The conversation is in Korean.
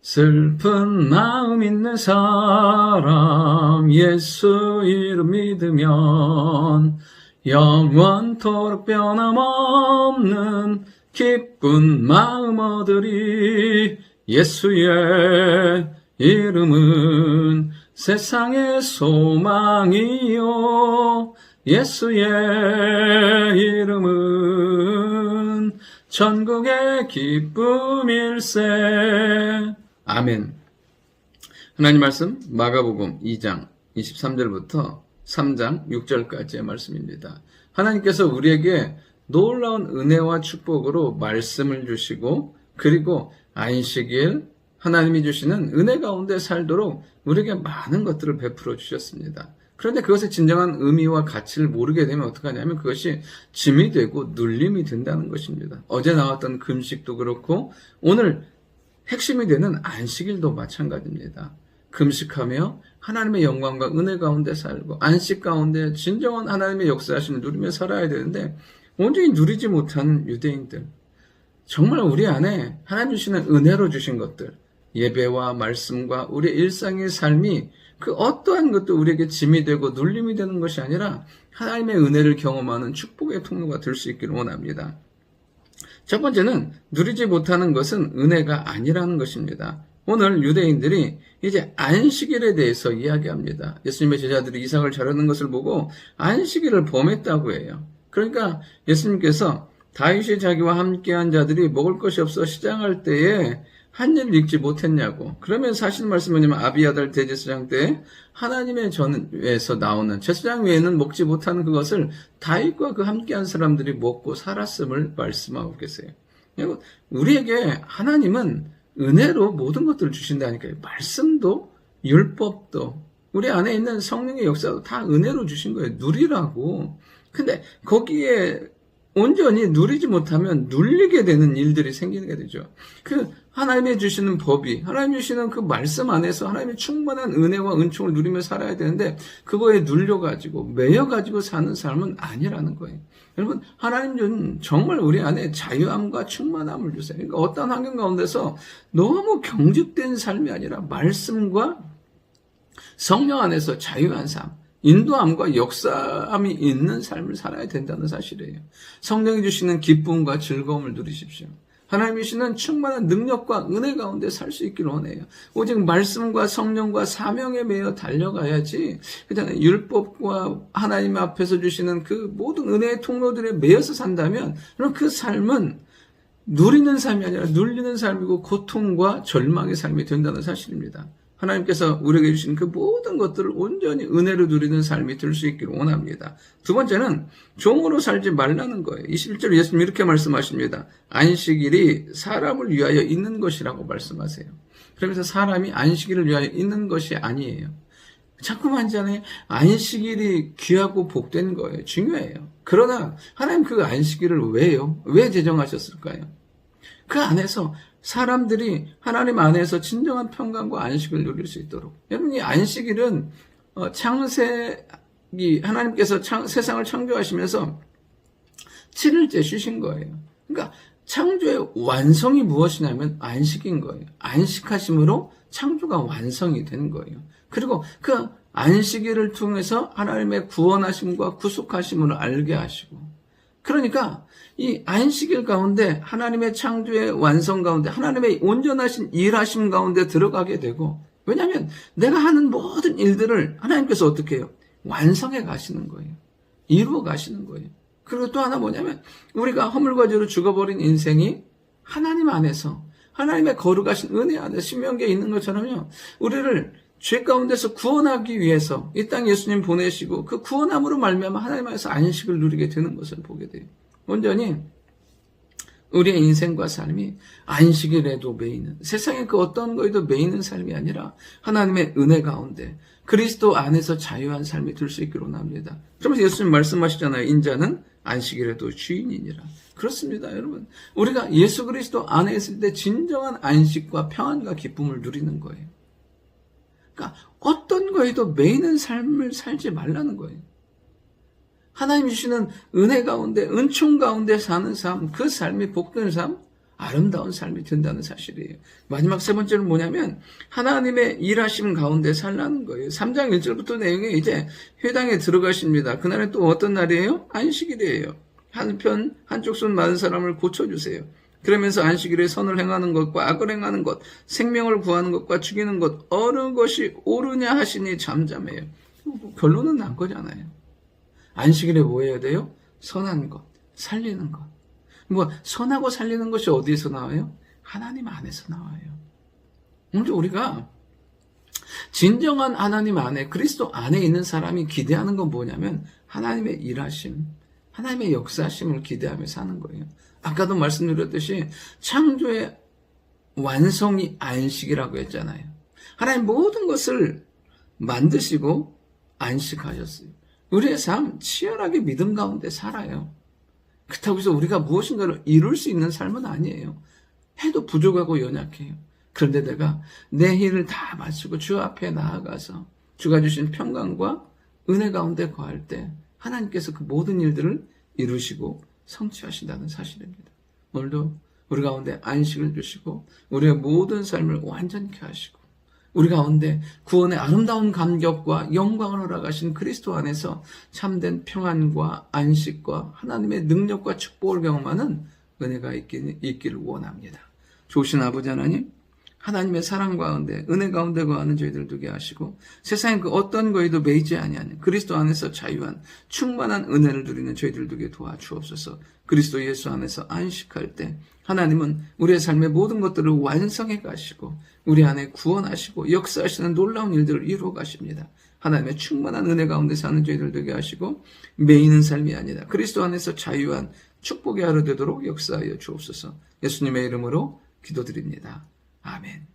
슬픈 마음 있는 사람 예수 이름 믿으면 영원토록 변함없는 기쁜 마음 얻으리. 예수의 이름은 세상의 소망이요 예수의 이름은 천국의 기쁨일세. 아멘. 하나님 말씀 마가복음 2장 23절부터 3장 6절까지의 말씀입니다. 하나님께서 우리에게 놀라운 은혜와 축복으로 말씀을 주시고 그리고 안식일 하나님이 주시는 은혜 가운데 살도록 우리에게 많은 것들을 베풀어 주셨습니다. 그런데 그것의 진정한 의미와 가치를 모르게 되면 어떡하냐면 그것이 짐이 되고 눌림이 된다는 것입니다. 어제 나왔던 금식도 그렇고 오늘 핵심이 되는 안식일도 마찬가지입니다. 금식하며 하나님의 영광과 은혜 가운데 살고 안식 가운데 진정한 하나님의 역사하심을 누리며 살아야 되는데 온전히 누리지 못하는 유대인들, 정말 우리 안에 하나님 주시는 은혜로 주신 것들, 예배와 말씀과 우리의 일상의 삶이 그 어떠한 것도 우리에게 짐이 되고 눌림이 되는 것이 아니라 하나님의 은혜를 경험하는 축복의 통로가 될 수 있기를 원합니다. 첫 번째는 누리지 못하는 것은 은혜가 아니라는 것입니다. 오늘 유대인들이 이제 안식일에 대해서 이야기합니다. 예수님의 제자들이 이삭을 자르는 것을 보고 안식일을 범했다고 해요. 그러니까 예수님께서 다윗이 자기와 함께한 자들이 먹을 것이 없어 시장할 때에 한 일을 읽지 못했냐고. 그러면 사실 말씀은 뭐냐면 아비아달 대제사장 때 하나님의 전에서 나오는 제사장 외에는 먹지 못하는 그것을 다윗과 그 함께한 사람들이 먹고 살았음을 말씀하고 계세요. 우리에게 하나님은 은혜로 모든 것들을 주신다니까요. 말씀도 율법도 우리 안에 있는 성령의 역사도 다 은혜로 주신 거예요. 누리라고. 근데 거기에 온전히 누리지 못하면 눌리게 되는 일들이 생기게 되죠. 그 하나님이 주시는 법이, 하나님이 주시는 그 말씀 안에서 하나님의 충만한 은혜와 은총을 누리며 살아야 되는데 그거에 눌려가지고 매여가지고 사는 삶은 아니라는 거예요. 여러분, 하나님은 정말 우리 안에 자유함과 충만함을 주세요. 그러니까 어떤 환경 가운데서 너무 경직된 삶이 아니라 말씀과 성령 안에서 자유한 삶, 인도함과 역사함이 있는 삶을 살아야 된다는 사실이에요. 성령이 주시는 기쁨과 즐거움을 누리십시오. 하나님이 주시는 충만한 능력과 은혜 가운데 살 수 있기를 원해요. 오직 말씀과 성령과 사명에 매여 달려가야지 그다음에 율법과 하나님 앞에서 주시는 그 모든 은혜의 통로들에 매여서 산다면 그럼 그 삶은 누리는 삶이 아니라 눌리는 삶이고 고통과 절망의 삶이 된다는 사실입니다. 하나님께서 우리에게 주신 그 모든 것들을 온전히 은혜로 누리는 삶이 될 수 있기를 원합니다. 두 번째는 종으로 살지 말라는 거예요. 21절 예수님 이렇게 말씀하십니다. 안식일이 사람을 위하여 있는 것이라고 말씀하세요. 그러면서 사람이 안식일을 위하여 있는 것이 아니에요. 자꾸만 하잖아요. 안식일이 귀하고 복된 거예요. 중요해요. 그러나 하나님 그 안식일을 왜요? 왜 제정하셨을까요? 그 안에서 사람들이 하나님 안에서 진정한 평강과 안식을 누릴 수 있도록. 여러분, 이 안식일은 하나님께서 세상을 창조하시면서 7일째 쉬신 거예요. 그러니까 창조의 완성이 무엇이냐면 안식인 거예요. 안식하심으로 창조가 완성이 된 거예요. 그리고 그 안식일을 통해서 하나님의 구원하심과 구속하심을 알게 하시고, 그러니까 이 안식일 가운데 하나님의 창조의 완성 가운데 하나님의 온전하신 일하심 가운데 들어가게 되고, 왜냐하면 내가 하는 모든 일들을 하나님께서 어떻게 해요? 완성해 가시는 거예요. 이루어 가시는 거예요. 그리고 또 하나 뭐냐면 우리가 허물과 죄로 죽어버린 인생이 하나님 안에서 하나님의 거룩하신 은혜 안에 신명기에 있는 것처럼요, 우리를 죄 가운데서 구원하기 위해서 이 땅 예수님 보내시고 그 구원함으로 말미암아 하나님 안에서 안식을 누리게 되는 것을 보게 돼요. 온전히 우리의 인생과 삶이 안식일에도 매이는, 세상의 그 어떤 거에도 매이는 삶이 아니라 하나님의 은혜 가운데 그리스도 안에서 자유한 삶이 될 수 있기를 원합니다. 그러면서 예수님 말씀하시잖아요. 인자는 안식일에도 주인이니라. 그렇습니다, 여러분. 우리가 예수 그리스도 안에 있을 때 진정한 안식과 평안과 기쁨을 누리는 거예요. 그러니까 어떤 거에도 매이는 삶을 살지 말라는 거예요. 하나님 주시는 은혜 가운데, 은총 가운데 사는 삶, 그 삶이 복된 삶, 아름다운 삶이 된다는 사실이에요. 마지막 세 번째는 뭐냐면 하나님의 일하심 가운데 살라는 거예요. 3장 1절부터 내용에 이제 회당에 들어가십니다. 그날은 또 어떤 날이에요? 안식일이에요. 한쪽 손 맞은 사람을 고쳐주세요. 그러면서 안식일에 선을 행하는 것과 악을 행하는 것, 생명을 구하는 것과 죽이는 것, 어느 것이 옳으냐 하시니 잠잠해요. 결론은 난 거잖아요. 안식일에 뭐 해야 돼요? 선한 것, 살리는 것. 뭐 선하고 살리는 것이 어디에서 나와요? 하나님 안에서 나와요. 먼저 우리가 진정한 하나님 안에, 그리스도 안에 있는 사람이 기대하는 건 뭐냐면 하나님의 일하심, 하나님의 역사심을 기대하며 사는 거예요. 아까도 말씀드렸듯이 창조의 완성이 안식이라고 했잖아요. 하나님 모든 것을 만드시고 안식하셨어요. 우리의 삶 치열하게 믿음 가운데 살아요. 그렇다고 해서 우리가 무엇인가를 이룰 수 있는 삶은 아니에요. 해도 부족하고 연약해요. 그런데 내가 내 일을 다 마치고 주 앞에 나아가서 주가 주신 평강과 은혜 가운데 거할 때 하나님께서 그 모든 일들을 이루시고 성취하신다는 사실입니다. 오늘도 우리 가운데 안식을 주시고 우리의 모든 삶을 완전케 하시고 우리 가운데 구원의 아름다운 감격과 영광을 허락하신 그리스도 안에서 참된 평안과 안식과 하나님의 능력과 축복을 경험하는 은혜가 있기를 원합니다. 좋으신 아버지 하나님, 하나님의 사랑 가운데 은혜 가운데 거하는 저희들 되게 하시고 세상의 그 어떤 거에도 매이지 아니하는 그리스도 안에서 자유한 충만한 은혜를 누리는 저희들 되게 도와주옵소서. 그리스도 예수 안에서 안식할 때 하나님은 우리의 삶의 모든 것들을 완성해 가시고 우리 안에 구원하시고 역사하시는 놀라운 일들을 이루어 가십니다. 하나님의 충만한 은혜 가운데 사는 저희들 되게 하시고 매이는 삶이 아니라 그리스도 안에서 자유한 축복의 하루 되도록 역사하여 주옵소서. 예수님의 이름으로 기도드립니다. 아멘.